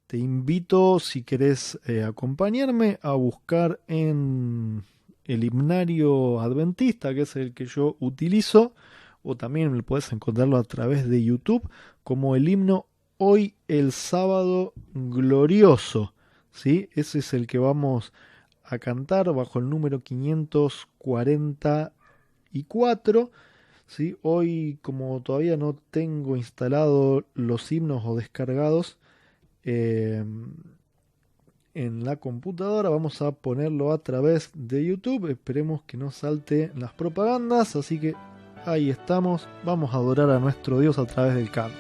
te invito, si querés acompañarme, a buscar en el himnario adventista, que es el que yo utilizo, o también puedes encontrarlo a través de YouTube, como el himno Hoy el sábado glorioso. ¿Sí? Ese es el que vamos a cantar bajo el número 544. ¿Sí? Hoy, como todavía no tengo instalado los himnos o descargados eh, en la computadora, vamos a ponerlo a través de YouTube. Esperemos que no salte las propagandas. Así que ahí estamos. Vamos a adorar a nuestro Dios a través del canto.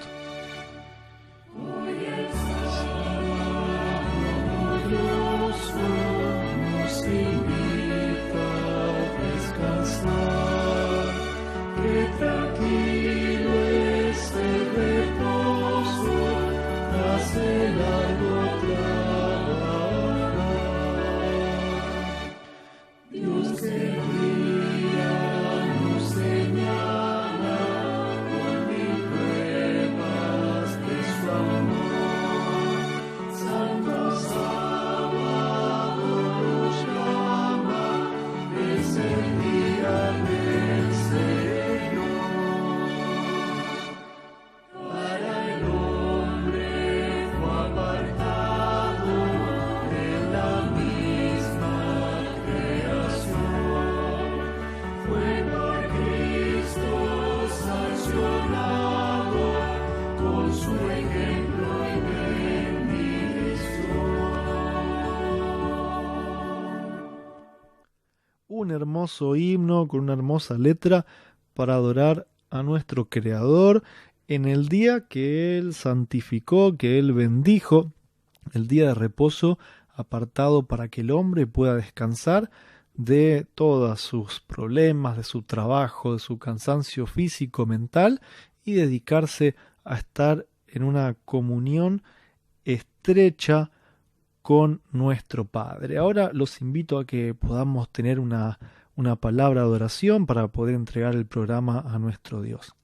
Un hermoso himno con una hermosa letra para adorar a nuestro Creador en el día que Él santificó, que Él bendijo, el día de reposo apartado para que el hombre pueda descansar de todos sus problemas, de su trabajo, de su cansancio físico, mental, y dedicarse a estar en una comunión estrecha con nuestro Padre. Ahora los invito a que podamos tener una palabra de oración para poder entregar el programa a nuestro Dios.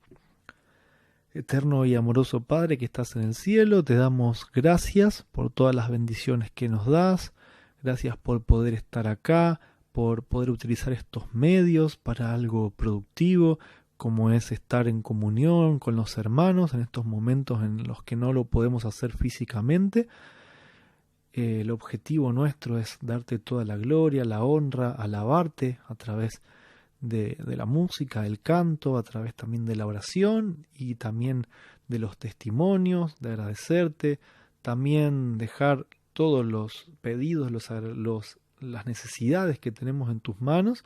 Eterno y amoroso Padre que estás en el cielo, te damos gracias por todas las bendiciones que nos das, gracias por poder estar acá, por poder utilizar estos medios para algo productivo, como es estar en comunión con los hermanos en estos momentos en los que no lo podemos hacer físicamente. El objetivo nuestro es darte toda la gloria, la honra, alabarte a través de la música, del canto, a través también de la oración y también de los testimonios, de agradecerte, también dejar todos los pedidos, las necesidades que tenemos en tus manos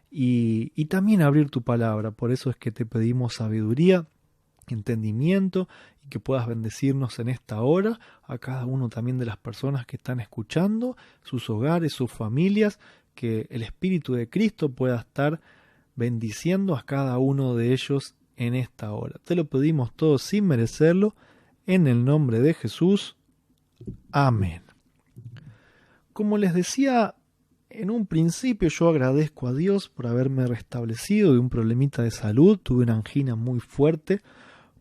y también abrir tu palabra. Por eso es que te pedimos sabiduría, entendimiento y que puedas bendecirnos en esta hora a cada uno también de las personas que están escuchando, sus hogares, sus familias, que el Espíritu de Cristo pueda estar bendiciendo a cada uno de ellos en esta hora. Te lo pedimos todo sin merecerlo, en el nombre de Jesús. Amén. Como les decía en un principio, yo agradezco a Dios por haberme restablecido de un problemita de salud. Tuve una angina muy fuerte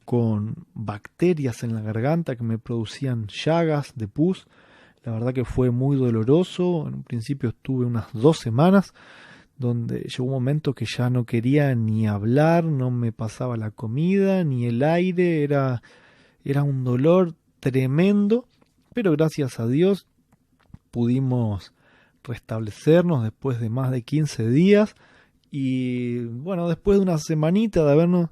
con bacterias en la garganta que me producían llagas de pus. La verdad que fue muy doloroso. En un principio estuve unas 2 semanas donde llegó un momento que ya no quería ni hablar, no me pasaba la comida ni el aire, era un dolor tremendo, pero gracias a Dios pudimos restablecernos después de más de 15 días y bueno, después de una semanita de habernos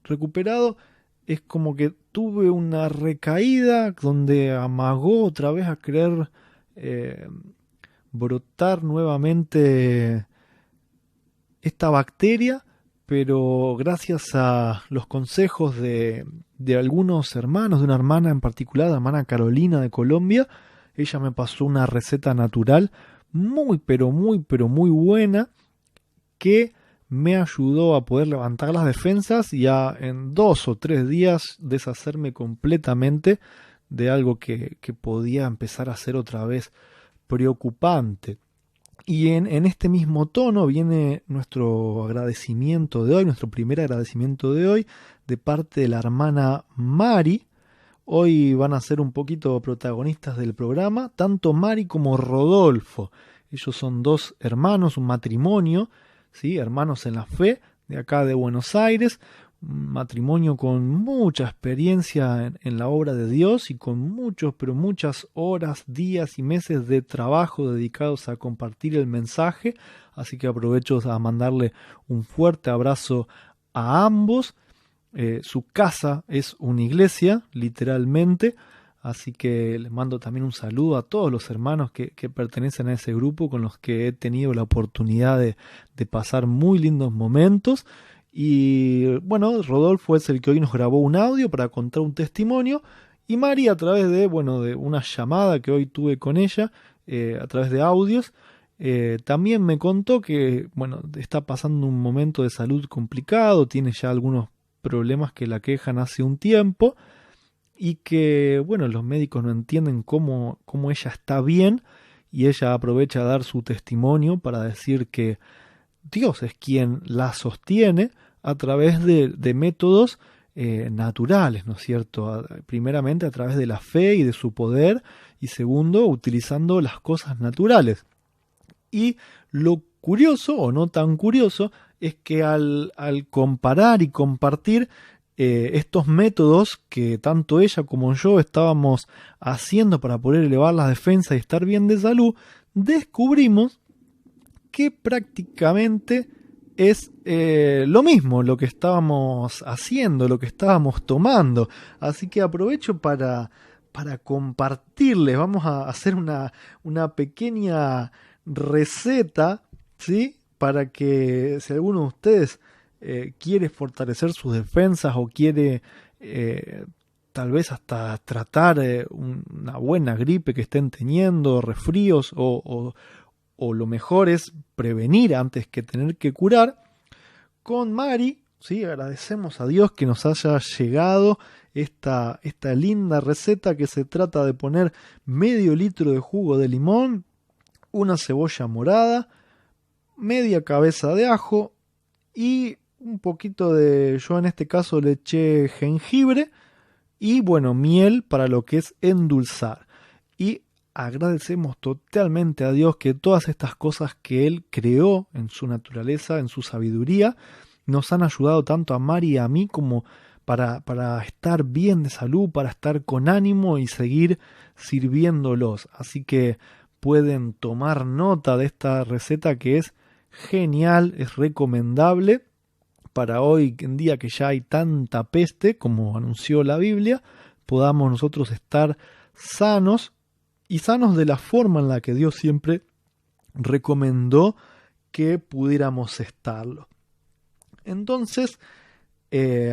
recuperado, es como que tuve una recaída donde amagó otra vez a querer brotar nuevamente esta bacteria, pero gracias a los consejos de algunos hermanos, de una hermana en particular, la hermana Carolina de Colombia, ella me pasó una receta natural muy muy buena que me ayudó a poder levantar las defensas y a en 2 o 3 días deshacerme completamente de algo que podía empezar a ser otra vez preocupante. Y en este mismo tono viene nuestro agradecimiento de hoy, nuestro primer agradecimiento de hoy, de parte de la hermana Mari, Hoy van a ser un poquito protagonistas del programa, tanto Mari como Rodolfo. Ellos son dos hermanos, un matrimonio, ¿sí? Hermanos en la fe, de acá de Buenos Aires, un matrimonio con mucha experiencia en la obra de Dios y con muchos, pero muchas horas, días y meses de trabajo dedicados a compartir el mensaje. Así que aprovecho a mandarle un fuerte abrazo a ambos. Su casa es una iglesia, literalmente, así que les mando también un saludo a todos los hermanos que pertenecen a ese grupo con los que he tenido la oportunidad de pasar muy lindos momentos. Y bueno, Rodolfo es el que hoy nos grabó un audio para contar un testimonio, y Mari a través de, bueno, de una llamada que hoy tuve con ella, a través de audios, también me contó que, bueno, está pasando un momento de salud complicado, tiene ya algunos problemas que la quejan hace un tiempo y que, bueno, los médicos no entienden cómo ella está bien, y ella aprovecha a dar su testimonio para decir que Dios es quien la sostiene a través de métodos naturales, ¿no es cierto? Primeramente a través de la fe y de su poder, y segundo, utilizando las cosas naturales. Y lo curioso, o no tan curioso, es que al comparar y compartir estos métodos que tanto ella como yo estábamos haciendo para poder elevar las defensas y estar bien de salud, descubrimos que prácticamente es lo mismo lo que estábamos haciendo, lo que estábamos tomando. Así que aprovecho para compartirles. Vamos a hacer una pequeña receta, ¿sí? Para que si alguno de ustedes quiere fortalecer sus defensas o quiere tal vez hasta tratar una buena gripe que estén teniendo, resfríos o lo mejor es prevenir antes que tener que curar, con Mari, ¿sí? Agradecemos a Dios que nos haya llegado esta linda receta, que se trata de poner medio litro de jugo de limón, una cebolla morada, media cabeza de ajo y un poquito yo en este caso le eché jengibre y bueno, miel para lo que es endulzar. Y agradecemos totalmente a Dios que todas estas cosas que Él creó en su naturaleza, en su sabiduría, nos han ayudado tanto a Mari y a mí como para estar bien de salud, para estar con ánimo y seguir sirviéndolos. Así que pueden tomar nota de esta receta, que es genial, es recomendable para hoy en día que ya hay tanta peste, como anunció la Biblia, podamos nosotros estar sanos, y sanos de la forma en la que Dios siempre recomendó que pudiéramos estarlo. Entonces,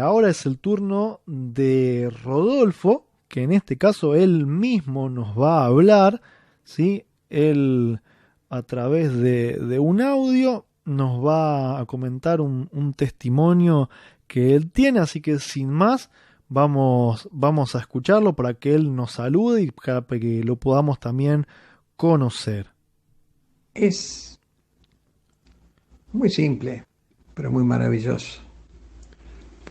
ahora es el turno de Rodolfo, que en este caso él mismo nos va a hablar, ¿sí? Él, a través de un audio, nos va a comentar un testimonio que él tiene, así que sin más, vamos a escucharlo para que él nos salude y para que lo podamos también conocer. Es muy simple, pero muy maravilloso,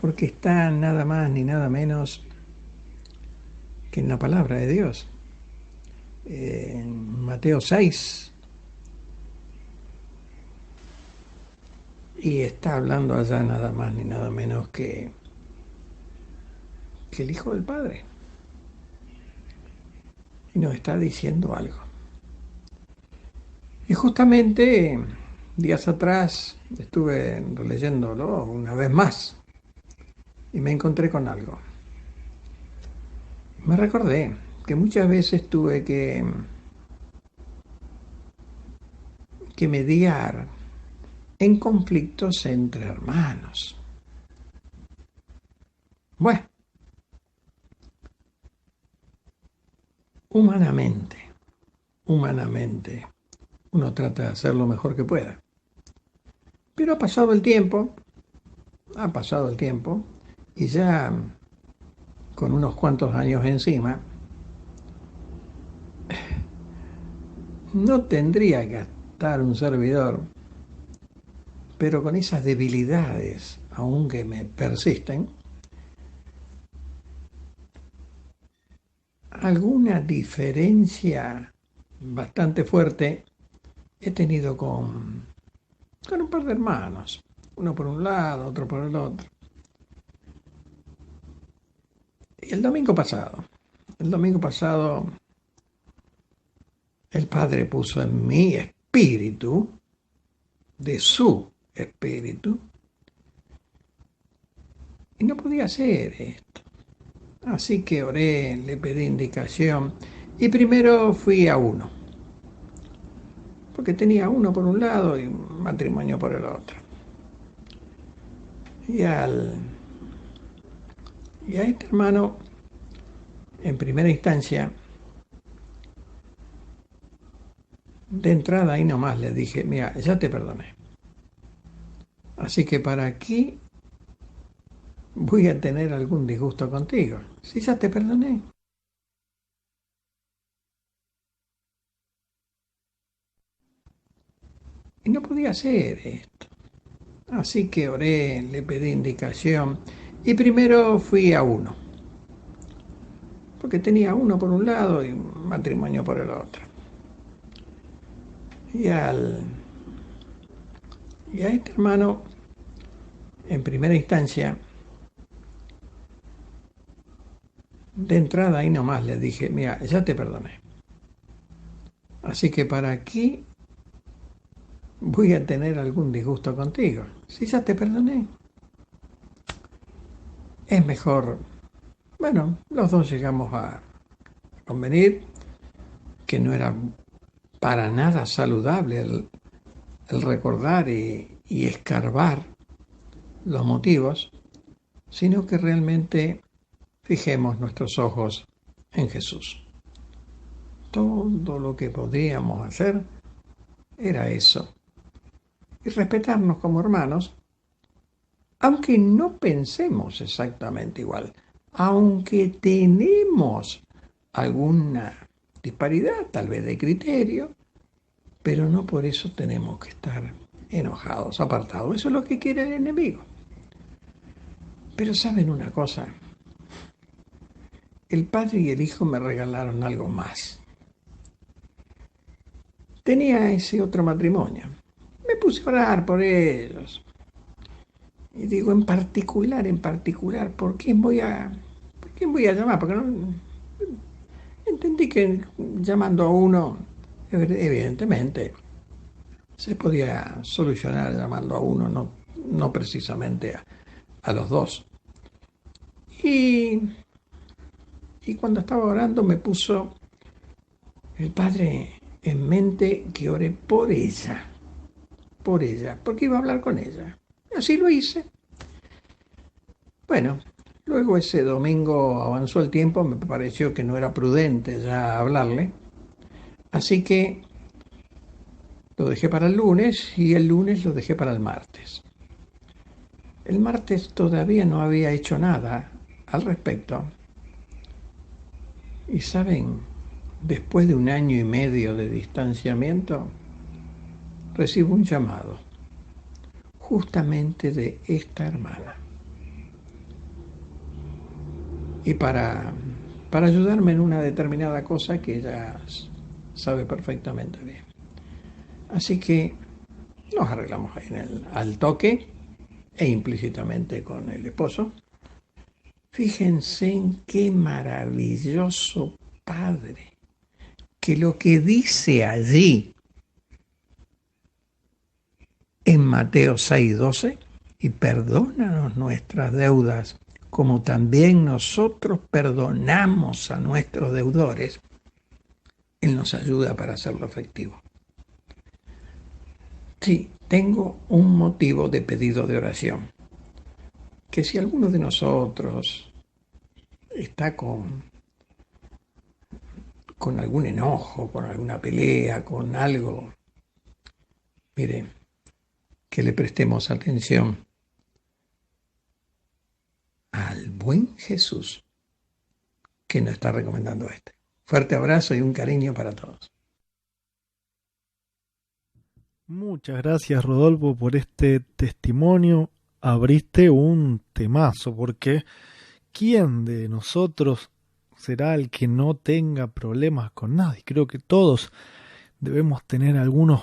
porque está nada más ni nada menos que en la palabra de Dios. En Mateo 6, y está hablando allá nada más ni nada menos que el Hijo del Padre. Y nos está diciendo algo. Y justamente días atrás estuve releyéndolo una vez más y me encontré con algo. Me recordé que muchas veces tuve que mediar en conflictos entre hermanos. Bueno, humanamente, uno trata de hacer lo mejor que pueda. Pero ha pasado el tiempo, y ya con unos cuantos años encima, no tendría que estar un servidor, pero con esas debilidades, aún que me persisten, alguna diferencia bastante fuerte he tenido con un par de hermanos, uno por un lado, otro por el otro. Y el domingo pasado, el Padre puso en mi espíritu, de su espíritu, y no podía hacer esto. Así que oré, le pedí indicación, y primero fui a uno, porque tenía uno por un lado y un matrimonio por el otro. Y, y a este hermano, en primera instancia, de entrada ahí nomás le dije, mira, ya te perdoné. Así que ¿para qué voy a tener algún disgusto contigo? Si ya te perdoné. Y no podía hacer esto. Así que oré, le pedí indicación, y primero fui a uno, porque tenía uno por un lado y un matrimonio por el otro. Y, y a este hermano, en primera instancia, de entrada ahí nomás le dije, mira, ya te perdoné. Así que ¿para qué voy a tener algún disgusto contigo? Si ya te perdoné. Es mejor, bueno, los dos llegamos a convenir que no era para nada saludable el recordar y escarbar los motivos, sino que realmente fijemos nuestros ojos en Jesús. Todo lo que podíamos hacer era eso. Y respetarnos como hermanos, aunque no pensemos exactamente igual, aunque tenemos alguna disparidad, tal vez de criterio, pero no por eso tenemos que estar enojados, apartados. Eso es lo que quiere el enemigo. Pero ¿saben una cosa? El Padre y el Hijo me regalaron algo más. Tenía ese otro matrimonio. Me puse a orar por ellos. Y digo, en particular, por quién voy a llamar? Porque no, entendí que llamando a uno, evidentemente, se podía solucionar llamando a uno, no precisamente a los dos. Y, y cuando estaba orando me puso el Padre en mente que oré por ella, porque iba a hablar con ella. Así lo hice. Bueno, luego ese domingo avanzó el tiempo, me pareció que no era prudente ya hablarle, así que lo dejé para el lunes y el lunes lo dejé para el martes. El martes todavía no había hecho nada al respecto. Y saben, después de 1 año y medio de distanciamiento, recibo un llamado, justamente de esta hermana. Y para ayudarme en una determinada cosa que ella sabe perfectamente bien. Así que nos arreglamos ahí al toque e implícitamente con el esposo. Fíjense en qué maravilloso Padre, que lo que dice allí en Mateo 6:12, y perdónanos nuestras deudas, como también nosotros perdonamos a nuestros deudores, Él nos ayuda para hacerlo efectivo. Sí, tengo un motivo de pedido de oración, que si alguno de nosotros está con algún enojo, con alguna pelea, con algo, mire, que le prestemos atención al buen Jesús que nos está recomendando este. Fuerte abrazo y un cariño para todos. Muchas gracias, Rodolfo, por este testimonio. Abriste un temazo, porque ¿quién de nosotros será el que no tenga problemas con nadie. Creo que todos debemos tener algunos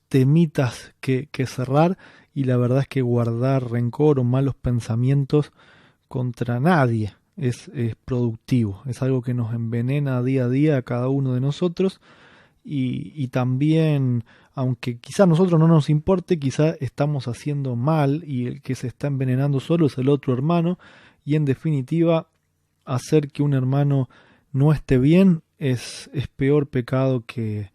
temitas que cerrar, y la verdad es que guardar rencor o malos pensamientos contra nadie es productivo, es algo que nos envenena día a día a cada uno de nosotros, y también, aunque quizá a nosotros no nos importe, quizá estamos haciendo mal y el que se está envenenando solo es el otro hermano, y en definitiva hacer que un hermano no esté bien es peor pecado que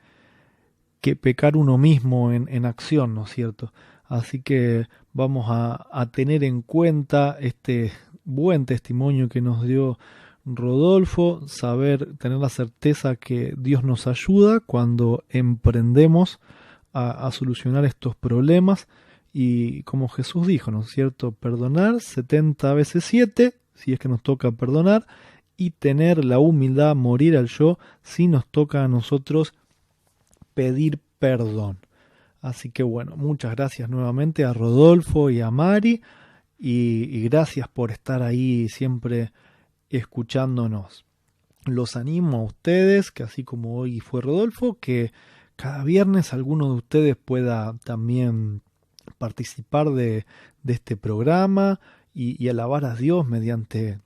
pecar uno mismo en acción, ¿no es cierto? Así que vamos a tener en cuenta este buen testimonio que nos dio Rodolfo, tener la certeza que Dios nos ayuda cuando emprendemos a solucionar estos problemas, y como Jesús dijo, ¿no es cierto?, perdonar 70 veces 7, si es que nos toca perdonar, y tener la humildad, morir al yo, si nos toca a nosotros pedir perdón. Así que bueno, muchas gracias nuevamente a Rodolfo y a Mari, y gracias por estar ahí siempre escuchándonos. Los animo a ustedes, que así como hoy fue Rodolfo, que cada viernes alguno de ustedes pueda también participar de este programa y alabar a Dios mediante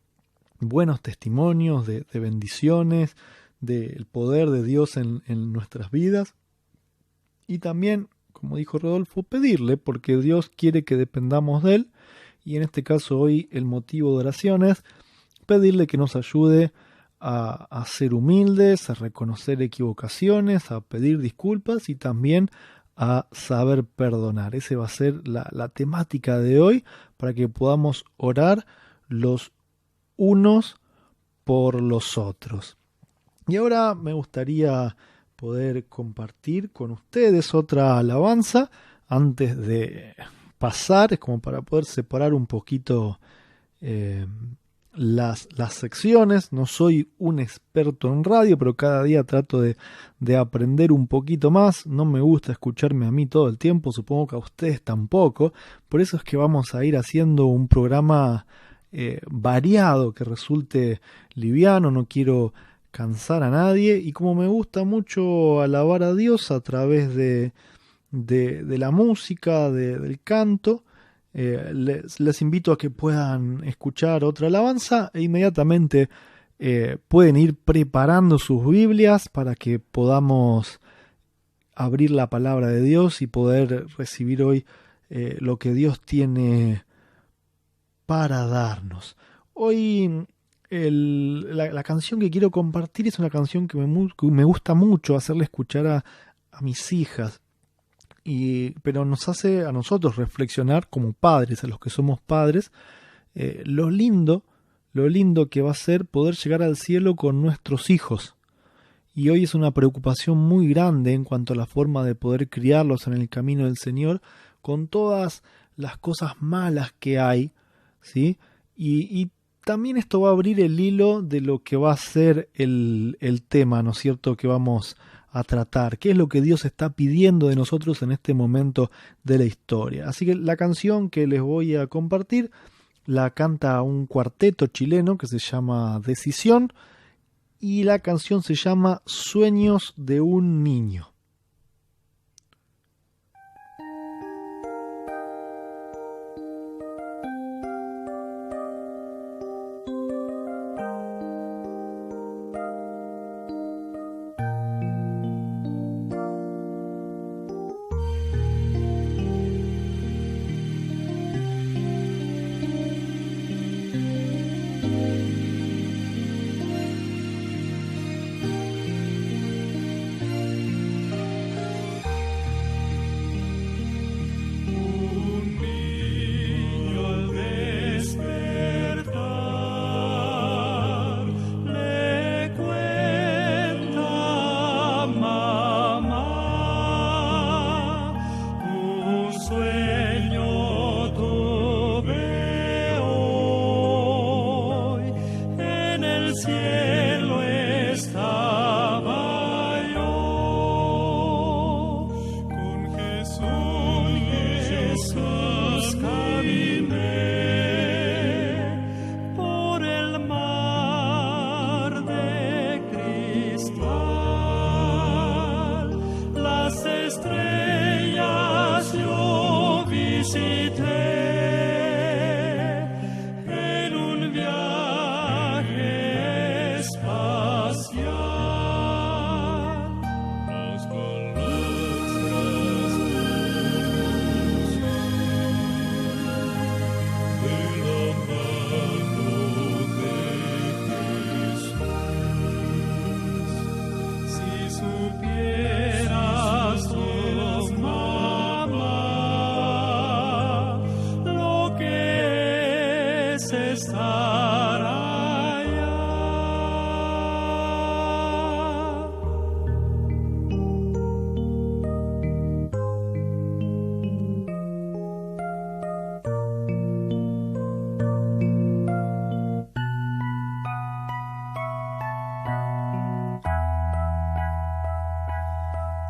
buenos testimonios de bendiciones, del poder de Dios en nuestras vidas. Y también, como dijo Rodolfo, pedirle, porque Dios quiere que dependamos de Él, y en este caso hoy el motivo de oración es pedirle que nos ayude a ser humildes, a reconocer equivocaciones, a pedir disculpas y también a saber perdonar. Esa va a ser la temática de hoy, para que podamos orar los unos por los otros. Y ahora me gustaría poder compartir con ustedes otra alabanza antes de pasar, es como para poder separar un poquito las secciones. No soy un experto en radio, pero cada día trato de aprender un poquito más. No me gusta escucharme a mí todo el tiempo, supongo que a ustedes tampoco. Por eso es que vamos a ir haciendo un programa variado, que resulte liviano. No quiero cansar a nadie, y como me gusta mucho alabar a Dios a través de la música, del canto, les invito a que puedan escuchar otra alabanza, e inmediatamente pueden ir preparando sus Biblias para que podamos abrir la palabra de Dios y poder recibir hoy lo que Dios tiene para darnos. Hoy la canción que quiero compartir es una canción que me gusta mucho hacerle escuchar a mis hijas, pero nos hace a nosotros reflexionar como padres, a los que somos padres, lo lindo que va a ser poder llegar al cielo con nuestros hijos. Y hoy es una preocupación muy grande en cuanto a la forma de poder criarlos en el camino del Señor, con todas las cosas malas que hay, ¿sí? Y también esto va a abrir el hilo de lo que va a ser el tema, ¿no es cierto?, que vamos a tratar, qué es lo que Dios está pidiendo de nosotros en este momento de la historia. Así que la canción que les voy a compartir la canta un cuarteto chileno que se llama Decisión, y la canción se llama Sueños de un niño.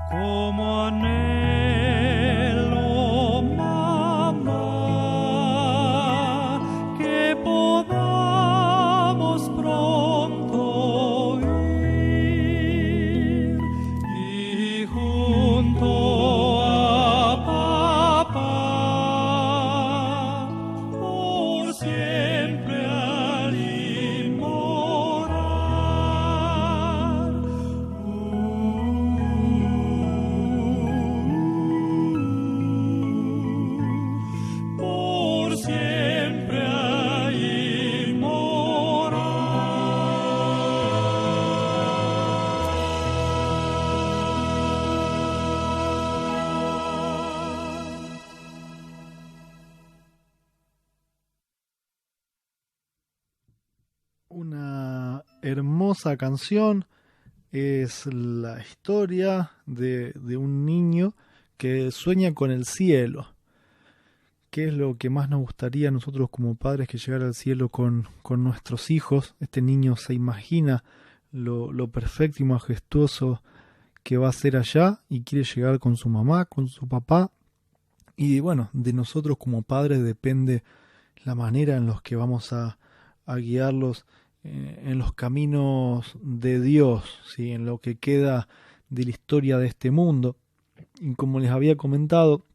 como anhelo, mamá, que podamos pronto ir y junto a papá por siempre allí morar. Por siempre allí morar. Una hermosa canción. Es la historia de un niño que sueña con el cielo. ¿Qué es lo que más nos gustaría a nosotros como padres que llegar al cielo con nuestros hijos? Este niño se imagina lo perfecto y majestuoso que va a ser allá y quiere llegar con su mamá, con su papá. Y bueno, de nosotros como padres depende la manera en los que vamos a guiarlos en los caminos de Dios, ¿sí? En lo que queda de la historia de este mundo. Y como les había comentado,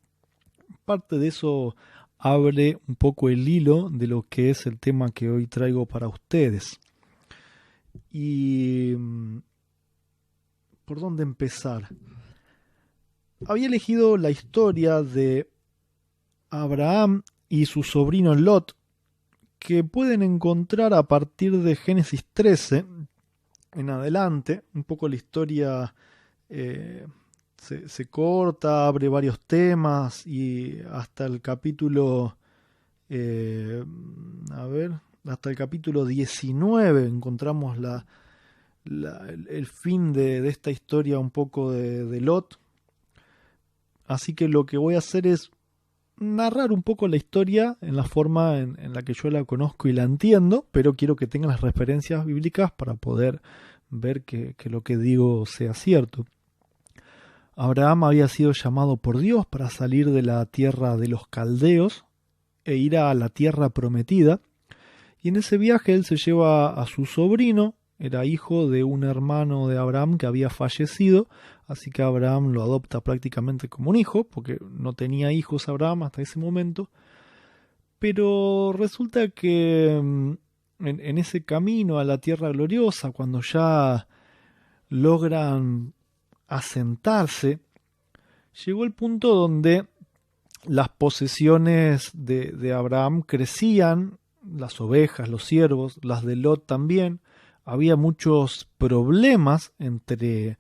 parte de eso abre un poco el hilo de lo que es el tema que hoy traigo para ustedes. Y ¿por dónde empezar? Había elegido la historia de Abraham y su sobrino Lot, que pueden encontrar a partir de Génesis 13 en adelante. Un poco la historia se corta, abre varios temas y hasta el capítulo hasta el capítulo 19 encontramos el fin de esta historia un poco de Lot. Así que lo que voy a hacer es narrar un poco la historia en la forma en la que yo la conozco y la entiendo, pero quiero que tengan las referencias bíblicas para poder ver que lo que digo sea cierto. Abraham había sido llamado por Dios para salir de la tierra de los caldeos e ir a la tierra prometida, y en ese viaje él se lleva a su sobrino. Era hijo de un hermano de Abraham que había fallecido, así que Abraham lo adopta prácticamente como un hijo, porque no tenía hijos Abraham hasta ese momento. Pero resulta que en ese camino a la tierra gloriosa, cuando ya logran asentarse, llegó el punto donde las posesiones de Abraham crecían, las ovejas, los siervos, las de Lot también. Había muchos problemas entre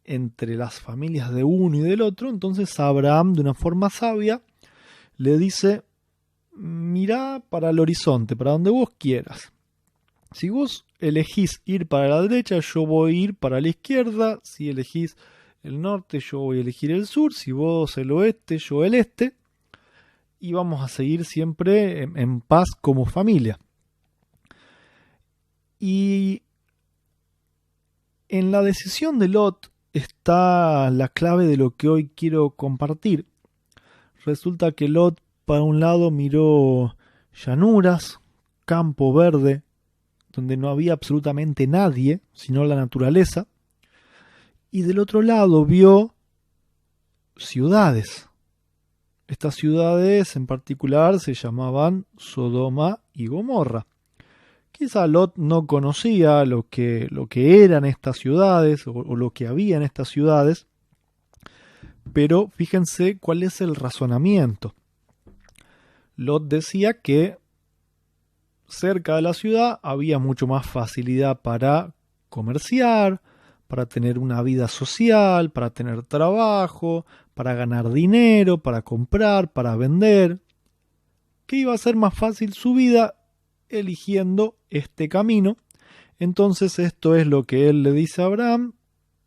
las familias de uno y del otro. Entonces Abraham, de una forma sabia, le dice: mirá para el horizonte, para donde vos quieras. Si vos elegís ir para la derecha, yo voy a ir para la izquierda. Si elegís el norte, yo voy a elegir el sur. Si vos el oeste, yo el este. Y vamos a seguir siempre en paz como familia. Y en la decisión de Lot está la clave de lo que hoy quiero compartir. Resulta que Lot, para un lado, miró llanuras, campo verde, donde no había absolutamente nadie, sino la naturaleza. Y del otro lado vio ciudades. Estas ciudades en particular se llamaban Sodoma y Gomorra. Quizá Lot no conocía lo que eran estas ciudades o lo que había en estas ciudades, pero fíjense cuál es el razonamiento. Lot decía que cerca de la ciudad había mucho más facilidad para comerciar, para tener una vida social, para tener trabajo, para ganar dinero, para comprar, para vender, que iba a ser más fácil su vida eligiendo este camino. Entonces esto es lo que él le dice a Abraham,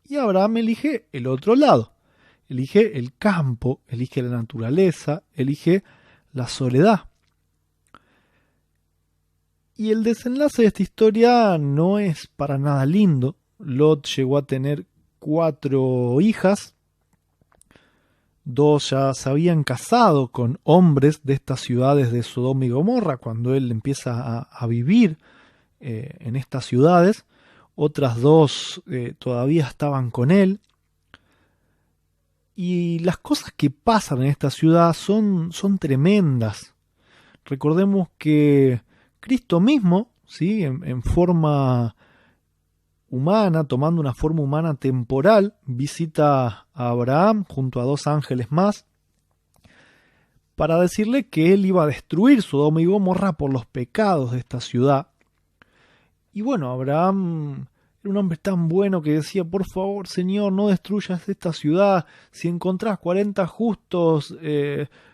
y Abraham elige el otro lado, elige el campo, elige la naturaleza, elige la soledad. Y el desenlace de esta historia no es para nada lindo. Lot llegó a tener 4 hijas, Dos ya se habían casado con hombres de estas ciudades de Sodoma y Gomorra cuando él empieza a vivir en estas ciudades. Otras dos todavía estaban con él. Y las cosas que pasan en esta ciudad son tremendas. Recordemos que Cristo mismo, ¿sí? en forma humana, tomando una forma humana temporal, visita a Abraham junto a dos ángeles más para decirle que él iba a destruir Sodoma y Gomorra por los pecados de esta ciudad. Y bueno, Abraham era un hombre tan bueno que decía: por favor, Señor, no destruyas esta ciudad. Si encontrás 40 justos,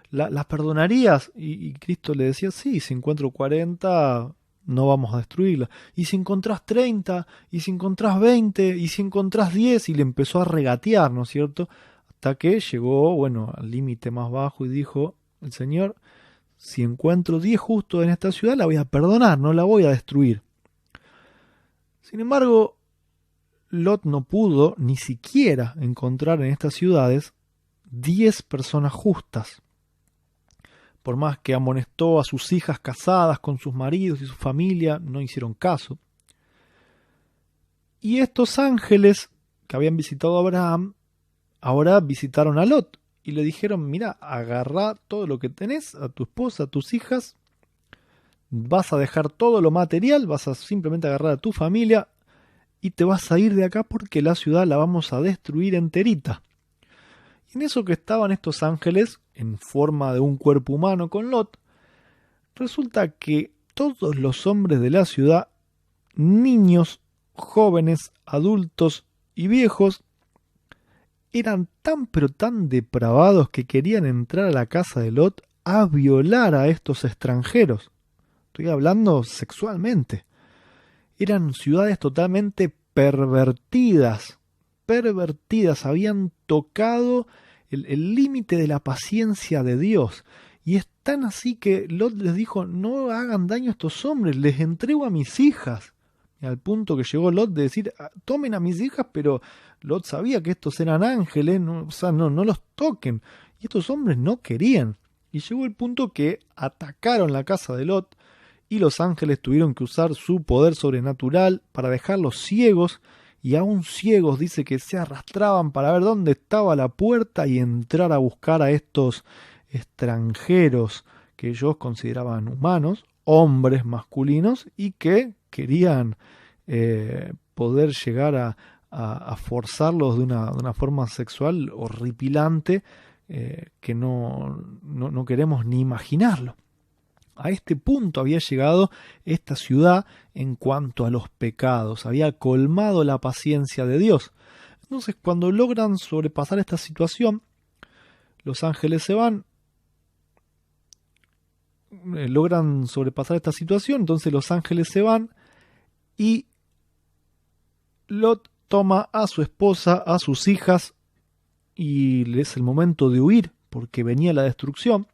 ¿las perdonarías? Y Cristo le decía: sí, si encuentro 40, no vamos a destruirla. Y si encontrás 30, y si encontrás 20, y si encontrás 10, y le empezó a regatear, ¿no es cierto? Hasta que llegó, bueno, al límite más bajo y dijo el Señor: si encuentro 10 justos en esta ciudad, la voy a perdonar, no la voy a destruir. Sin embargo, Lot no pudo ni siquiera encontrar en estas ciudades 10 personas justas. Por más que amonestó a sus hijas casadas con sus maridos y su familia, no hicieron caso. Y estos ángeles que habían visitado a Abraham, ahora visitaron a Lot y le dijeron: mira, agarrá todo lo que tenés, a tu esposa, a tus hijas, vas a dejar todo lo material, vas a simplemente agarrar a tu familia y te vas a ir de acá porque la ciudad la vamos a destruir enterita. Y en eso que estaban estos ángeles, en forma de un cuerpo humano con Lot, resulta que todos los hombres de la ciudad, niños, jóvenes, adultos y viejos, eran tan pero tan depravados que querían entrar a la casa de Lot a violar a estos extranjeros. Estoy hablando sexualmente. Eran ciudades totalmente pervertidas, habían tocado el límite de la paciencia de Dios. Y es tan así que Lot les dijo: no hagan daño a estos hombres, les entrego a mis hijas. Y al punto que llegó Lot de decir: tomen a mis hijas, pero Lot sabía que estos eran ángeles, no los toquen. Y estos hombres no querían. Y llegó el punto que atacaron la casa de Lot, y los ángeles tuvieron que usar su poder sobrenatural para dejarlos ciegos, y aún ciegos dice que se arrastraban para ver dónde estaba la puerta y entrar a buscar a estos extranjeros que ellos consideraban humanos, hombres masculinos, y que querían poder llegar a forzarlos de una forma sexual horripilante que no queremos ni imaginarlo. A este punto había llegado esta ciudad en cuanto a los pecados, había colmado la paciencia de Dios. Entonces, cuando logran sobrepasar esta situación, los ángeles se van, entonces los ángeles se van y Lot toma a su esposa, a sus hijas, y es el momento de huir porque venía la destrucción.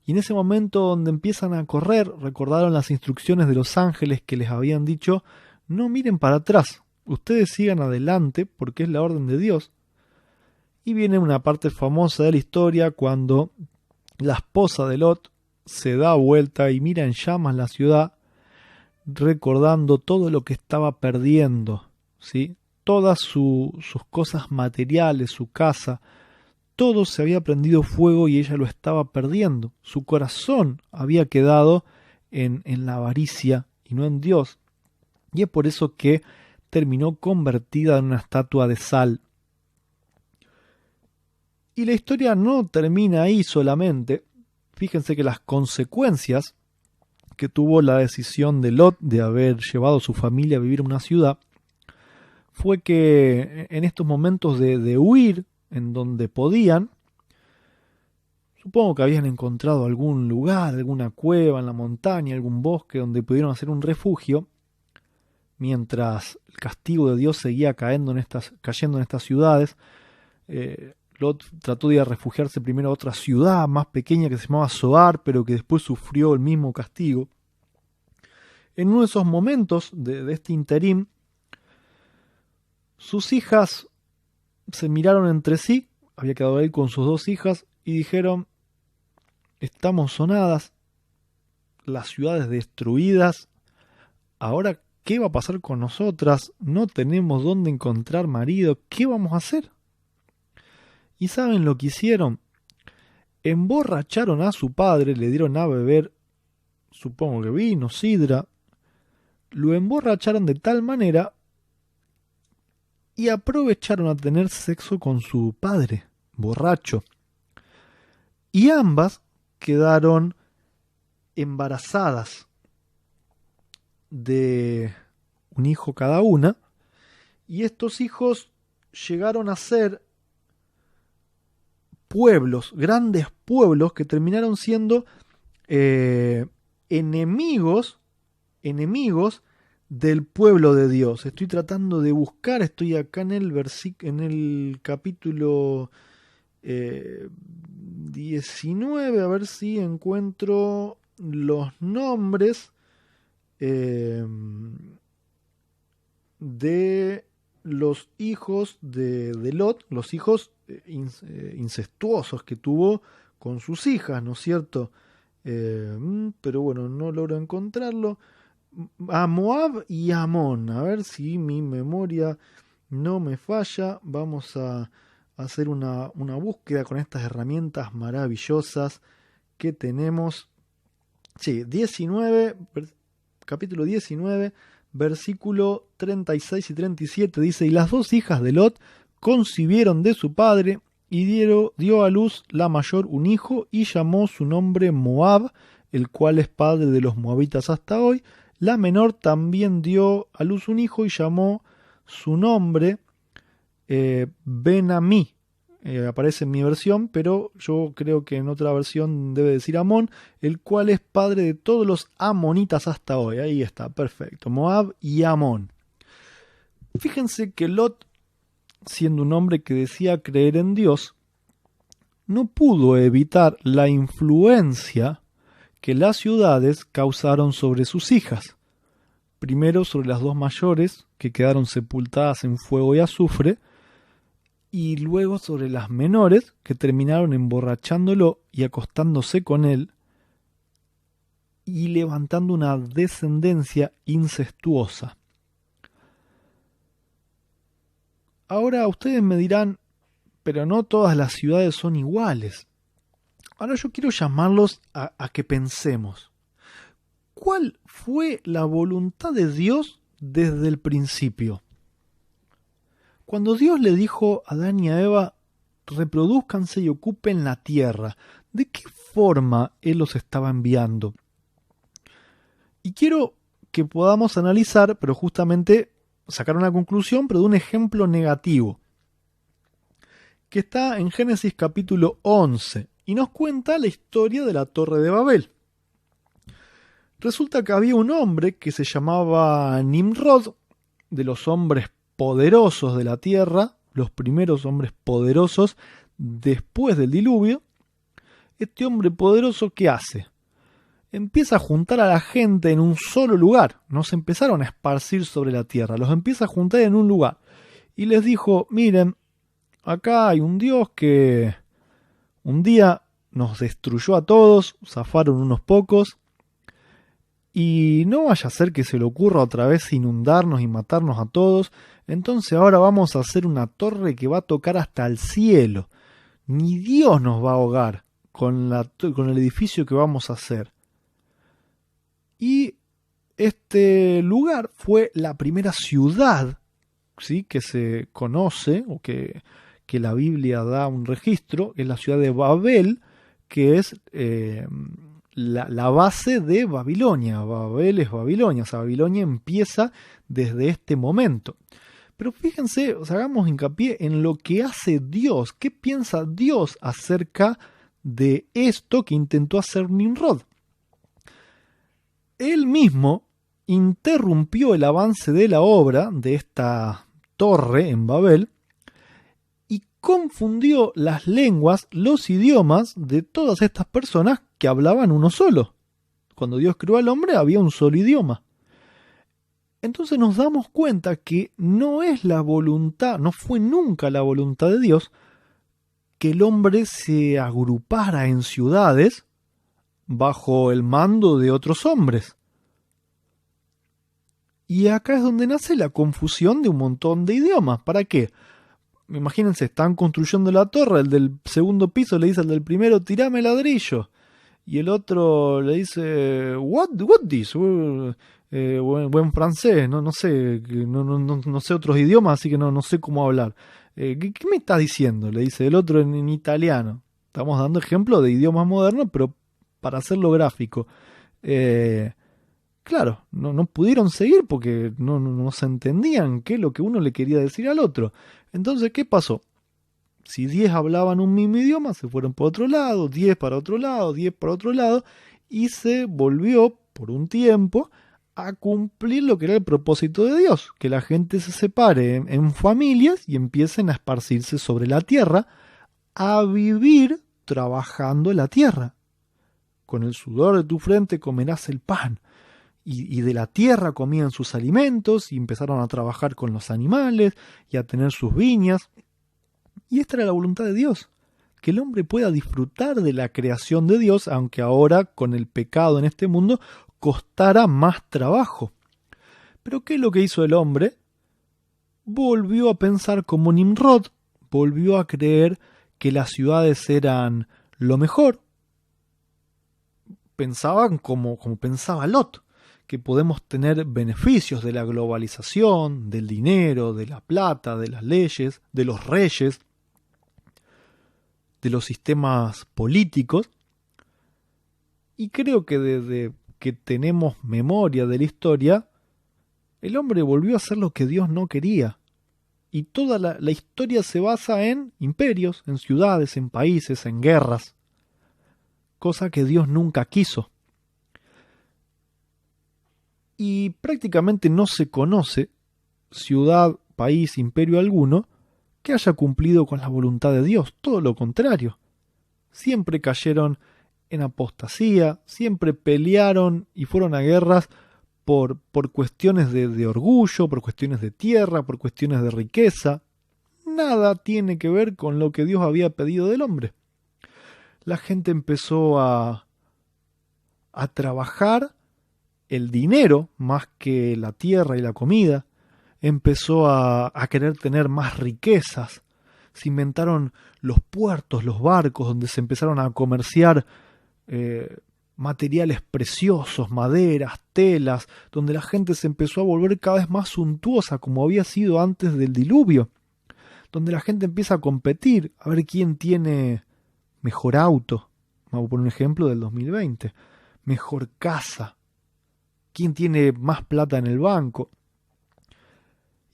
Y en ese momento donde empiezan a correr, recordaron las instrucciones de los ángeles que les habían dicho: no miren para atrás, ustedes sigan adelante porque es la orden de Dios. Y viene una parte famosa de la historia cuando la esposa de Lot se da vuelta y mira en llamas la ciudad, recordando todo lo que estaba perdiendo, ¿sí? Todas sus cosas materiales, su casa, todo se había prendido fuego y ella lo estaba perdiendo. Su corazón había quedado en la avaricia y no en Dios. Y es por eso que terminó convertida en una estatua de sal. Y la historia no termina ahí solamente. Fíjense que las consecuencias que tuvo la decisión de Lot de haber llevado a su familia a vivir en una ciudad fue que en estos momentos de huir en donde podían, supongo que habían encontrado algún lugar, alguna cueva en la montaña, algún bosque donde pudieron hacer un refugio, mientras el castigo de Dios seguía cayendo en estas ciudades. Lot trató de ir a refugiarse primero a otra ciudad más pequeña que se llamaba Zoar, pero que después sufrió el mismo castigo. En uno de esos momentos de este interín, sus hijas se miraron entre sí había quedado él con sus 2 hijas y dijeron, estamos sonadas, las ciudades destruidas, ahora ¿qué va a pasar con nosotras? No tenemos dónde encontrar marido, ¿qué vamos a hacer? ¿Y saben lo que hicieron? Emborracharon a su padre, le dieron a beber, supongo que vino, sidra, lo emborracharon de tal manera y aprovecharon a tener sexo con su padre, borracho. Y ambas quedaron embarazadas de un hijo cada una, y estos hijos llegaron a ser pueblos, grandes pueblos que terminaron siendo enemigos del pueblo de Dios. Estoy tratando de buscar, estoy acá en el capítulo 19, a ver si encuentro los nombres de los hijos de Lot, los hijos incestuosos que tuvo con sus hijas, ¿no es cierto? Pero bueno, no logro encontrarlo. A Moab y Amón, a ver si mi memoria no me falla. Vamos a hacer una búsqueda con estas herramientas maravillosas que tenemos. Sí, capítulo 19, versículo 36 y 37 dice: y las 2 hijas de Lot concibieron de su padre, y dio a luz la mayor un hijo, y llamó su nombre Moab, el cual es padre de los moabitas hasta hoy. La menor también dio a luz un hijo, y llamó su nombre Ben-Amí. Aparece en mi versión, pero yo creo que en otra versión debe decir Amón, el cual es padre de todos los amonitas hasta hoy. Ahí está, perfecto. Moab y Amón. Fíjense que Lot, siendo un hombre que decía creer en Dios, no pudo evitar la influencia que las ciudades causaron sobre sus hijas. Primero sobre las 2 mayores, que quedaron sepultadas en fuego y azufre, y luego sobre las menores, que terminaron emborrachándolo y acostándose con él, y levantando una descendencia incestuosa. Ahora ustedes me dirán, pero no todas las ciudades son iguales. Ahora yo quiero llamarlos a que pensemos. ¿Cuál fue la voluntad de Dios desde el principio? Cuando Dios le dijo a Adán y a Eva, reproduzcanse y ocupen la tierra, ¿de qué forma Él los estaba enviando? Y quiero que podamos analizar, pero justamente sacar una conclusión, pero de un ejemplo negativo, que está en Génesis capítulo 11, y nos cuenta la historia de la Torre de Babel. Resulta que había un hombre que se llamaba Nimrod, de los hombres poderosos de la tierra, los primeros hombres poderosos después del diluvio. Este hombre poderoso, ¿qué hace? Empieza a juntar a la gente en un solo lugar. No se empezaron a esparcir sobre la tierra, los empieza a juntar en un lugar. Y les dijo, miren, acá hay un Dios que un día nos destruyó a todos, zafaron unos pocos, y no vaya a ser que se le ocurra otra vez inundarnos y matarnos a todos. Entonces ahora vamos a hacer una torre que va a tocar hasta el cielo. Ni Dios nos va a ahogar con el edificio que vamos a hacer. Y este lugar fue la primera ciudad, ¿sí?, que se conoce, o que la Biblia da un registro, es la ciudad de Babel, que es la base de Babilonia. Babel es Babilonia, o sea, Babilonia empieza desde este momento. Pero fíjense, hagamos hincapié en lo que hace Dios. ¿Qué piensa Dios acerca de esto que intentó hacer Nimrod? Él mismo interrumpió el avance de la obra de esta torre en Babel y confundió las lenguas, los idiomas de todas estas personas que hablaban uno solo. Cuando Dios creó al hombre había un solo idioma. Entonces nos damos cuenta que no es la voluntad, no fue nunca la voluntad de Dios que el hombre se agrupara en ciudades bajo el mando de otros hombres. Y acá es donde nace la confusión de un montón de idiomas. ¿Para qué? Imagínense, están construyendo la torre, el del segundo piso le dice al del primero, tirame ladrillo. Y el otro le dice, what this? Buen francés, no sé, no sé otros idiomas, así que no sé cómo hablar. ¿Qué me estás diciendo? Le dice el otro en italiano. Estamos dando ejemplo de idiomas modernos, pero para hacerlo gráfico. Claro, no pudieron seguir porque no se entendían qué es lo que uno le quería decir al otro. Entonces, ¿qué pasó? Si 10 hablaban un mismo idioma, se fueron por otro lado, 10 para otro lado, 10 para otro lado, y se volvió, por un tiempo, a cumplir lo que era el propósito de Dios, que la gente se separe en familias y empiecen a esparcirse sobre la tierra, a vivir trabajando la tierra. Con el sudor de tu frente comerás el pan. Y de la tierra comían sus alimentos y empezaron a trabajar con los animales y a tener sus viñas. Y esta era la voluntad de Dios, que el hombre pueda disfrutar de la creación de Dios, aunque ahora con el pecado en este mundo costara más trabajo. Pero ¿qué es lo que hizo el hombre? Volvió a pensar como Nimrod, volvió a creer que las ciudades eran lo mejor. Pensaban como pensaba Lot, que podemos tener beneficios de la globalización, del dinero, de la plata, de las leyes, de los reyes, de los sistemas políticos. Y creo que desde que tenemos memoria de la historia, el hombre volvió a hacer lo que Dios no quería. Y toda la historia se basa en imperios, en ciudades, en países, en guerras. Cosa que Dios nunca quiso. Y prácticamente no se conoce ciudad, país, imperio alguno que haya cumplido con la voluntad de Dios. Todo lo contrario. Siempre cayeron en apostasía, siempre pelearon y fueron a guerras por cuestiones de orgullo, por cuestiones de tierra, por cuestiones de riqueza. Nada tiene que ver con lo que Dios había pedido del hombre. La gente empezó a trabajar el dinero más que la tierra y la comida, empezó a querer tener más riquezas, se inventaron los puertos, los barcos, donde se empezaron a comerciar materiales preciosos, maderas, telas, donde la gente se empezó a volver cada vez más suntuosa como había sido antes del diluvio, donde la gente empieza a competir, a ver quién tiene mejor auto, vamos a poner un ejemplo del 2020, mejor casa, quién tiene más plata en el banco.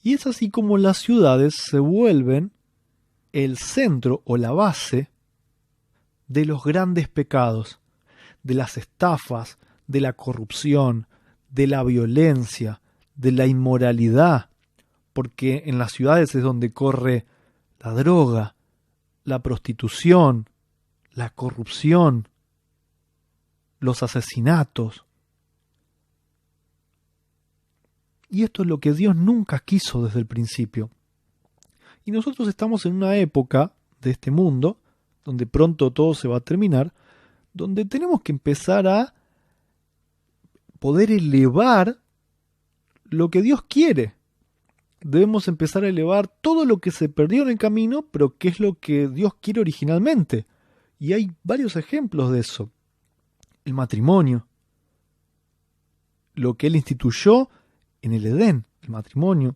Y es así como las ciudades se vuelven el centro o la base de los grandes pecados, de las estafas, de la corrupción, de la violencia, de la inmoralidad, porque en las ciudades es donde corre la droga, la prostitución, la corrupción, los asesinatos. Y esto es lo que Dios nunca quiso desde el principio. Y nosotros estamos en una época de este mundo, donde pronto todo se va a terminar, donde tenemos que empezar a poder elevar lo que Dios quiere. Debemos empezar a elevar todo lo que se perdió en el camino, pero que es lo que Dios quiere originalmente. Y hay varios ejemplos de eso. El matrimonio, lo que Él instituyó en el Edén, el matrimonio,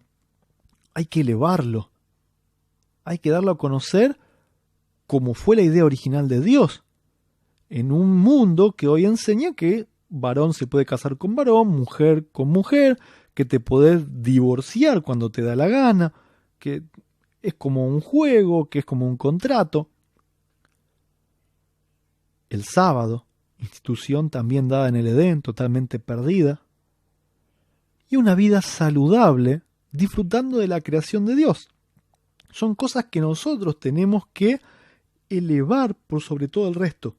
hay que elevarlo, hay que darlo a conocer como fue la idea original de Dios, en un mundo que hoy enseña que varón se puede casar con varón, mujer con mujer, que te podés divorciar cuando te da la gana, que es como un juego, que es como un contrato. El sábado, institución también dada en el Edén, totalmente perdida. Y una vida saludable, disfrutando de la creación de Dios. Son cosas que nosotros tenemos que elevar por sobre todo el resto.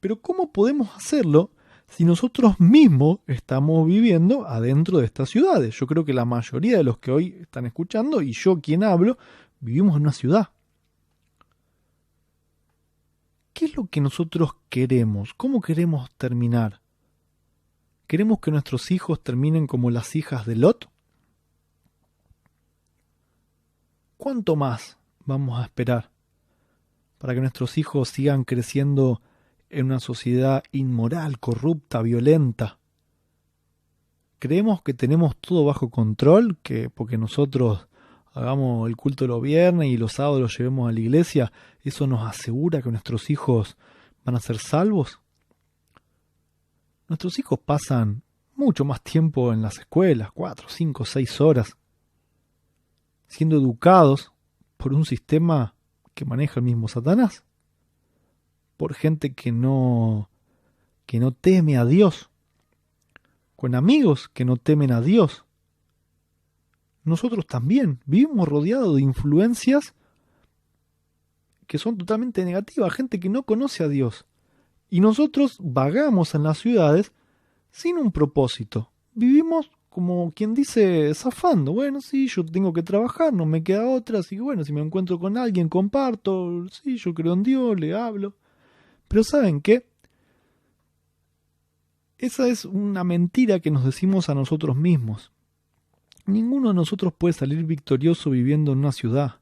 Pero ¿cómo podemos hacerlo si nosotros mismos estamos viviendo adentro de estas ciudades? Yo creo que la mayoría de los que hoy están escuchando, y yo quien hablo, vivimos en una ciudad. es lo que nosotros queremos? ¿Cómo queremos terminar? ¿Queremos que nuestros hijos terminen como las hijas de Lot? ¿Cuánto más vamos a esperar para que nuestros hijos sigan creciendo en una sociedad inmoral, corrupta, violenta? ¿Creemos que tenemos todo bajo control? Que porque nosotros hagamos el culto los viernes y los sábados los llevemos a la iglesia, ¿eso nos asegura que nuestros hijos van a ser salvos? Nuestros hijos pasan mucho más tiempo en las escuelas, 4, 5, 6 horas, siendo educados por un sistema que maneja el mismo Satanás, por gente que no teme a Dios, con amigos que no temen a Dios. Nosotros también vivimos rodeados de influencias que son totalmente negativas, gente que no conoce a Dios. Y nosotros vagamos en las ciudades sin un propósito. Vivimos como quien dice, zafando. Bueno, sí, yo tengo que trabajar, no me queda otra. Así que bueno, si me encuentro con alguien, comparto. Sí, yo creo en Dios, le hablo. Pero ¿saben qué? Esa es una mentira que nos decimos a nosotros mismos. Ninguno de nosotros puede salir victorioso viviendo en una ciudad.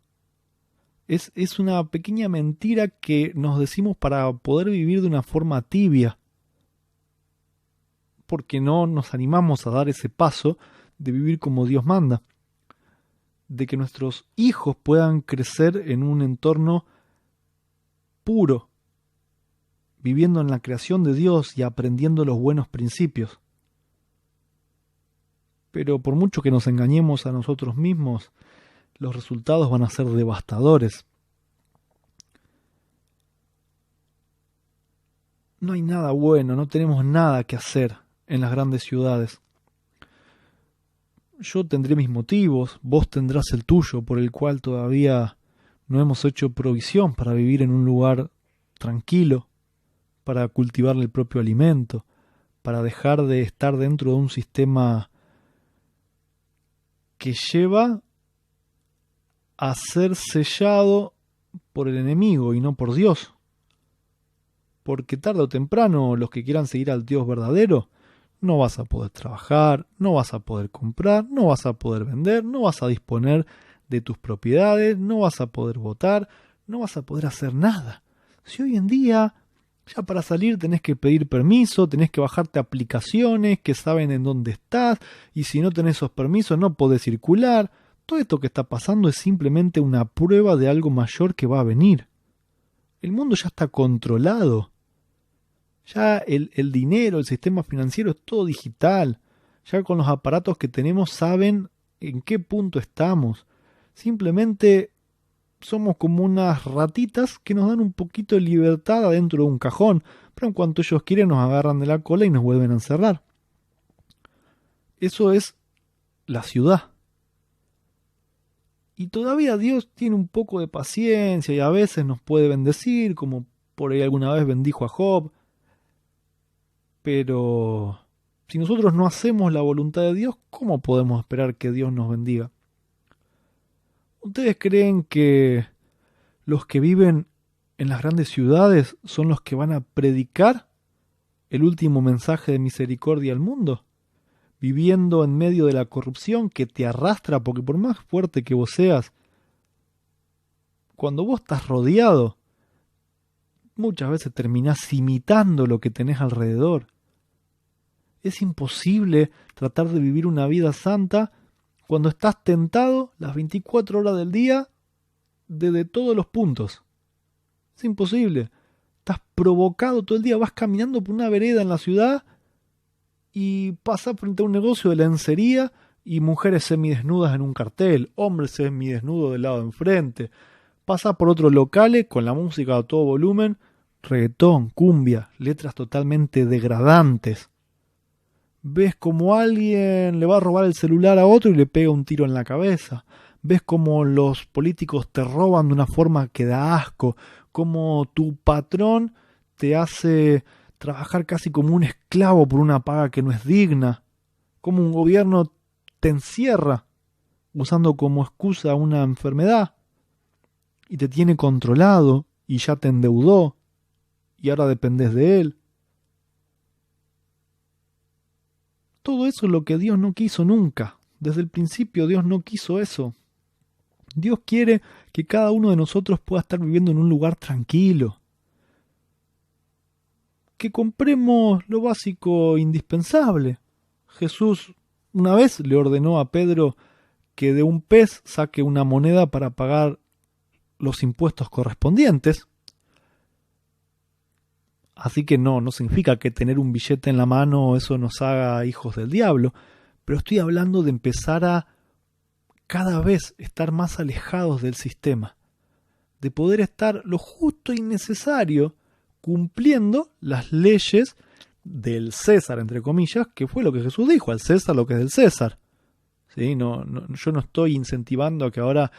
Es una pequeña mentira que nos decimos para poder vivir de una forma tibia. Porque no nos animamos a dar ese paso de vivir como Dios manda. De que nuestros hijos puedan crecer en un entorno puro, viviendo en la creación de Dios y aprendiendo los buenos principios. Pero por mucho que nos engañemos a nosotros mismos, los resultados van a ser devastadores. No hay nada bueno, no tenemos nada que hacer en las grandes ciudades. Yo tendré mis motivos, vos tendrás el tuyo, por el cual todavía no hemos hecho provisión para vivir en un lugar tranquilo, para cultivar el propio alimento, para dejar de estar dentro de un sistema que lleva a ser sellado por el enemigo y no por Dios. Porque tarde o temprano los que quieran seguir al Dios verdadero, no vas a poder trabajar, no vas a poder comprar, no vas a poder vender, no vas a disponer de tus propiedades, no vas a poder votar, no vas a poder hacer nada. Si hoy en día ya para salir tenés que pedir permiso, tenés que bajarte aplicaciones que saben en dónde estás, y si no tenés esos permisos no podés circular. Todo esto que está pasando es simplemente una prueba de algo mayor que va a venir. El mundo ya está controlado. Ya el dinero, el sistema financiero es todo digital. Ya con los aparatos que tenemos saben en qué punto estamos. Simplemente somos como unas ratitas que nos dan un poquito de libertad adentro de un cajón, pero en cuanto ellos quieren nos agarran de la cola y nos vuelven a encerrar. Eso es la ciudad. Y todavía Dios tiene un poco de paciencia y a veces nos puede bendecir, como por ahí alguna vez bendijo a Job. Pero si nosotros no hacemos la voluntad de Dios, ¿cómo podemos esperar que Dios nos bendiga? ¿Ustedes creen que los que viven en las grandes ciudades son los que van a predicar el último mensaje de misericordia al mundo? Viviendo en medio de la corrupción que te arrastra, porque por más fuerte que vos seas, cuando vos estás rodeado, muchas veces terminás imitando lo que tenés alrededor. Es imposible tratar de vivir una vida santa cuando estás tentado las 24 horas del día desde todos los puntos. Es imposible. Estás provocado todo el día, vas caminando por una vereda en la ciudad y pasas frente a un negocio de lencería y mujeres semidesnudas en un cartel, hombres semidesnudos del lado de enfrente. Pasas por otros locales con la música a todo volumen, reggaetón, cumbia, letras totalmente degradantes. Ves como alguien le va a robar el celular a otro y le pega un tiro en la cabeza. Ves como los políticos te roban de una forma que da asco. Como tu patrón te hace trabajar casi como un esclavo por una paga que no es digna. Como un gobierno te encierra usando como excusa una enfermedad y te tiene controlado y ya te endeudó. y ahora dependés de Él. Todo eso es lo que Dios no quiso nunca. Desde el principio Dios no quiso eso. Dios quiere que cada uno de nosotros pueda estar viviendo en un lugar tranquilo. Que compremos lo básico indispensable. Jesús una vez le ordenó a Pedro que de un pez saque una moneda para pagar los impuestos correspondientes. Así que no significa que tener un billete en la mano eso nos haga hijos del diablo, pero estoy hablando de empezar a cada vez estar más alejados del sistema, de poder estar lo justo y necesario cumpliendo las leyes del César, entre comillas, que fue lo que Jesús dijo, al César lo que es del César. ¿Sí? Yo no estoy incentivando a que ahora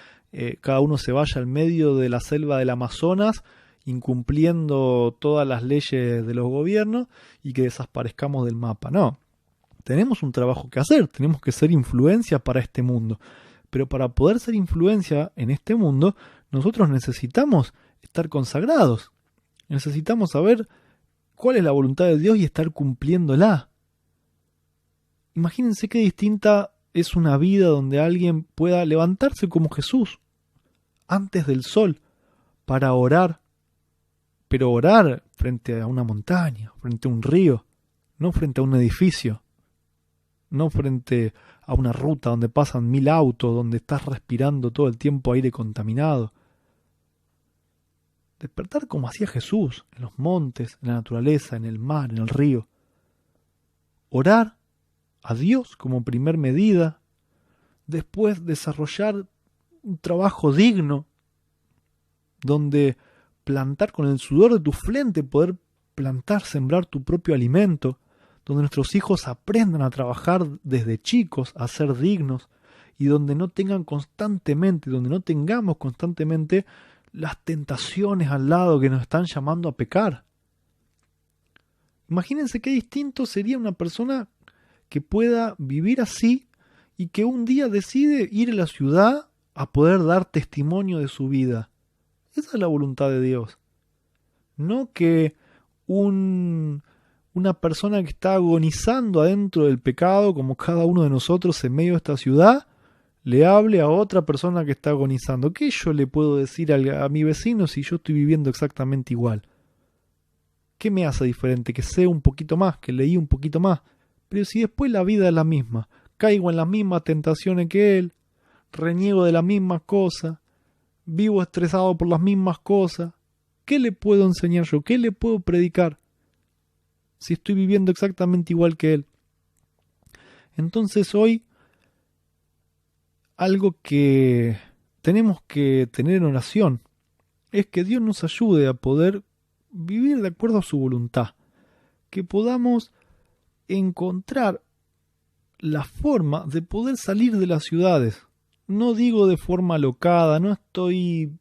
cada uno se vaya al medio de la selva del Amazonas incumpliendo todas las leyes de los gobiernos y que desaparezcamos del mapa. No, tenemos un trabajo que hacer, tenemos que ser influencia para este mundo. Pero para poder ser influencia en este mundo, nosotros necesitamos estar consagrados. Necesitamos saber cuál es la voluntad de Dios y estar cumpliéndola. Imagínense qué distinta es una vida donde alguien pueda levantarse como Jesús antes del sol para orar, pero orar frente a una montaña, frente a un río, no frente a un edificio, no frente a una ruta donde pasan 1000 autos, donde estás respirando todo el tiempo aire contaminado. Despertar como hacía Jesús, en los montes, en la naturaleza, en el mar, en el río. Orar a Dios como primer medida, después desarrollar un trabajo digno, donde plantar con el sudor de tu frente, poder plantar, sembrar tu propio alimento, donde nuestros hijos aprendan a trabajar desde chicos, a ser dignos, y donde no tengamos constantemente las tentaciones al lado que nos están llamando a pecar. Imagínense qué distinto sería una persona que pueda vivir así y que un día decide ir a la ciudad a poder dar testimonio de su vida. Esa es la voluntad de Dios. No que una persona que está agonizando adentro del pecado, como cada uno de nosotros en medio de esta ciudad, le hable a otra persona que está agonizando. ¿Qué yo le puedo decir a mi vecino si yo estoy viviendo exactamente igual? ¿Qué me hace diferente? Que sé un poquito más, que leí un poquito más. Pero si después la vida es la misma, caigo en las mismas tentaciones que él, reniego de las mismas cosas, vivo estresado por las mismas cosas, ¿qué le puedo enseñar yo? ¿Qué le puedo predicar? Si estoy viviendo exactamente igual que él. Entonces hoy, algo que tenemos que tener en oración es que Dios nos ayude a poder vivir de acuerdo a su voluntad, que podamos encontrar la forma de poder salir de las ciudades. No digo de forma alocada, no estoy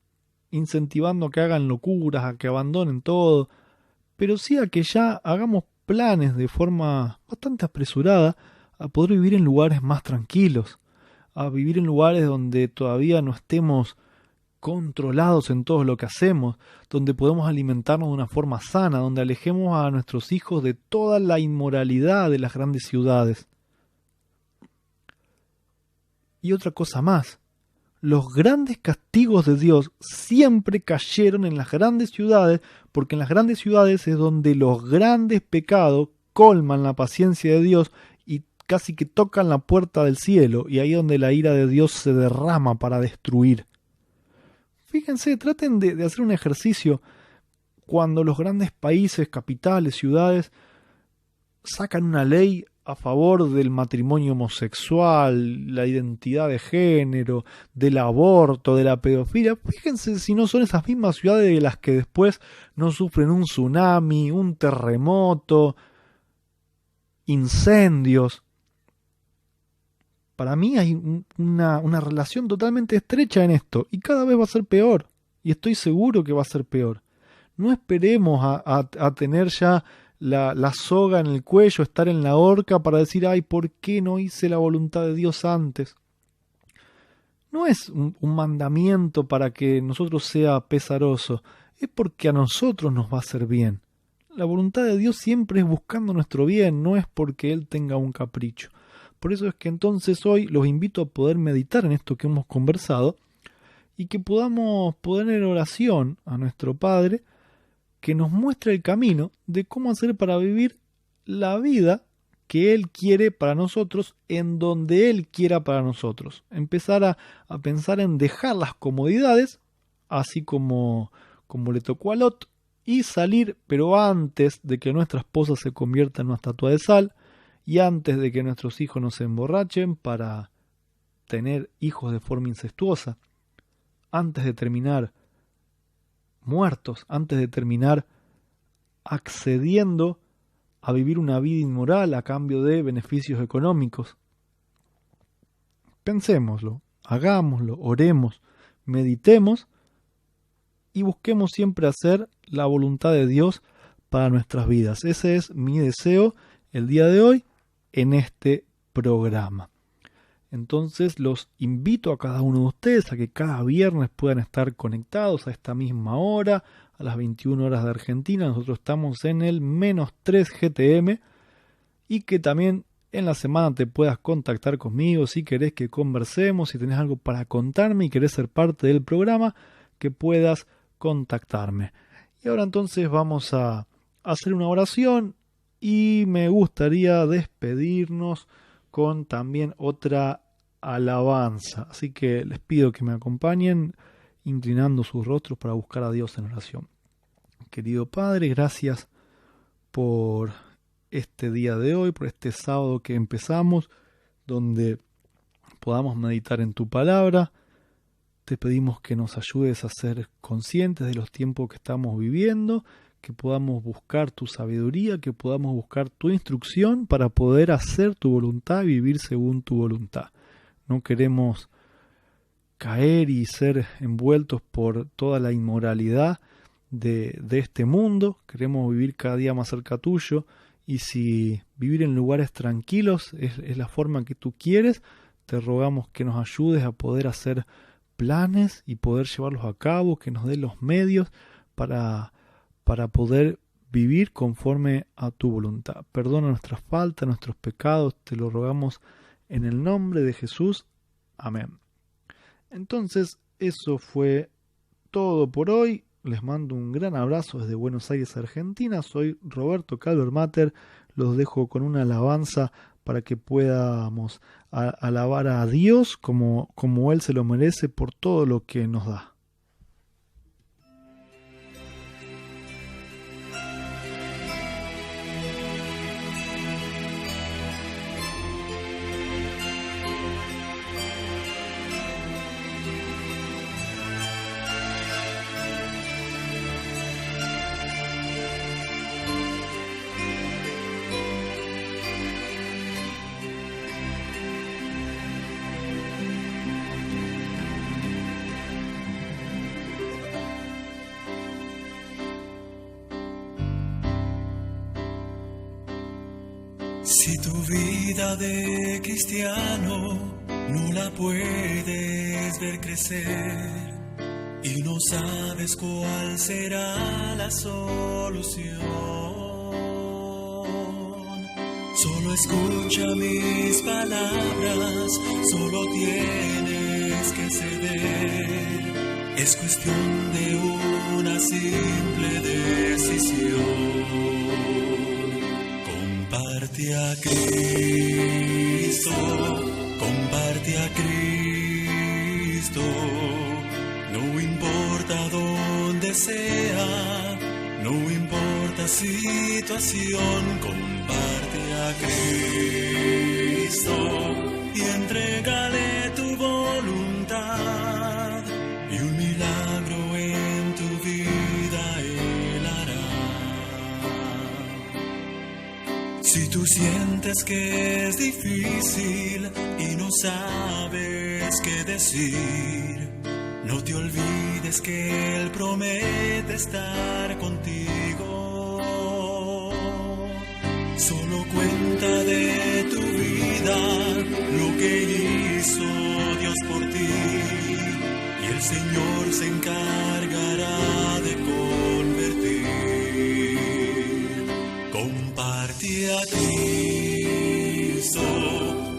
incentivando a que hagan locuras, a que abandonen todo, pero sí a que ya hagamos planes de forma bastante apresurada a poder vivir en lugares más tranquilos, a vivir en lugares donde todavía no estemos controlados en todo lo que hacemos, donde podemos alimentarnos de una forma sana, donde alejemos a nuestros hijos de toda la inmoralidad de las grandes ciudades. Y otra cosa más, los grandes castigos de Dios siempre cayeron en las grandes ciudades, porque en las grandes ciudades es donde los grandes pecados colman la paciencia de Dios y casi que tocan la puerta del cielo, y ahí es donde la ira de Dios se derrama para destruir. Fíjense, traten de hacer un ejercicio cuando los grandes países, capitales, ciudades sacan una ley a favor del matrimonio homosexual, la identidad de género, del aborto, de la pedofilia. Fíjense si no son esas mismas ciudades de las que después no sufren un tsunami, un terremoto, incendios. Para mí hay una relación totalmente estrecha en esto, y cada vez va a ser peor, y estoy seguro que va a ser peor. No esperemos a tener ya la soga en el cuello, estar en la horca para decir, ay, ¿por qué no hice la voluntad de Dios antes? No es un mandamiento para que nosotros sea pesaroso, es porque a nosotros nos va a hacer bien. La voluntad de Dios siempre es buscando nuestro bien, no es porque Él tenga un capricho. Por eso es que entonces hoy los invito a poder meditar en esto que hemos conversado y que podamos poner en oración a nuestro Padre que nos muestre el camino de cómo hacer para vivir la vida que Él quiere para nosotros, en donde Él quiera para nosotros. Empezar a pensar en dejar las comodidades, así como le tocó a Lot, y salir, pero antes de que nuestra esposa se convierta en una estatua de sal, y antes de que nuestros hijos nos emborrachen para tener hijos de forma incestuosa, antes de terminar muertos, antes de terminar accediendo a vivir una vida inmoral a cambio de beneficios económicos. Pensémoslo, hagámoslo, oremos, meditemos y busquemos siempre hacer la voluntad de Dios para nuestras vidas. Ese es mi deseo el día de hoy en este programa. Entonces los invito a cada uno de ustedes a que cada viernes puedan estar conectados a esta misma hora, a las 21 horas de Argentina. Nosotros estamos en el -3 GTM, y que también en la semana te puedas contactar conmigo si querés que conversemos, si tenés algo para contarme y querés ser parte del programa, que puedas contactarme. Y ahora entonces vamos a hacer una oración y me gustaría despedirnos con también otra alabanza. Así que les pido que me acompañen inclinando sus rostros para buscar a Dios en oración. Querido Padre, gracias por este día de hoy, por este sábado que empezamos, donde podamos meditar en tu palabra. Te pedimos que nos ayudes a ser conscientes de los tiempos que estamos viviendo, que podamos buscar tu sabiduría, que podamos buscar tu instrucción para poder hacer tu voluntad y vivir según tu voluntad. No queremos caer y ser envueltos por toda la inmoralidad de este mundo. Queremos vivir cada día más cerca tuyo, y si vivir en lugares tranquilos es la forma que tú quieres, te rogamos que nos ayudes a poder hacer planes y poder llevarlos a cabo, que nos dé los medios para poder vivir conforme a tu voluntad. Perdona nuestras faltas, nuestros pecados, te lo rogamos en el nombre de Jesús. Amén. Entonces, eso fue todo por hoy. Les mando un gran abrazo desde Buenos Aires, Argentina. Soy Roberto Kalbermatter. Los dejo con una alabanza para que podamos alabar a Dios como Él se lo merece por todo lo que nos da. Si tu vida de cristiano no la puedes ver crecer y no sabes cuál será la solución, solo escucha mis palabras, solo tienes que ceder. Es cuestión de una simple decisión. Comparte a Cristo, no importa dónde sea, no importa situación, comparte a Cristo y entrégale tu voluntad y un milagro en tu vida Él hará. Si tú sientes que es difícil y no sabes qué decir, no te olvides que Él promete estar contigo. Solo cuenta de tu vida lo que hizo Dios por ti y el Señor se encargará de convertir. Comparte a Cristo,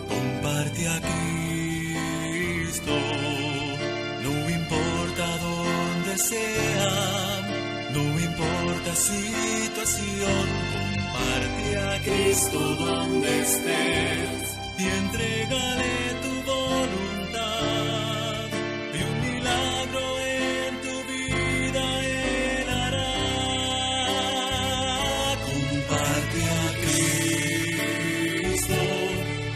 comparte a Cristo, no importa dónde sea, no importa situación, comparte a Cristo donde estés y entrégale tu voluntad y un milagro en tu vida Él hará. Comparte a Cristo,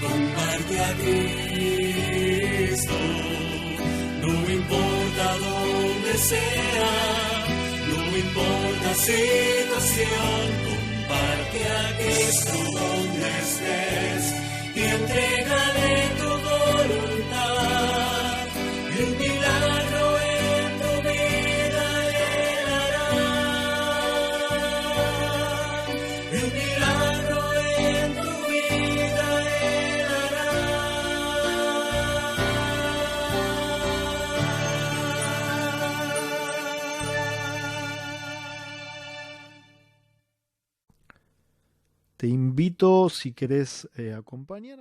comparte a Cristo, no importa dónde sea, no importa situación, comparte a Cristo donde estés y entrégale tu voluntad y un milagro en tu vida Él hará. Y un milagro en tu vida Él hará. Te invito, si querés acompañarme.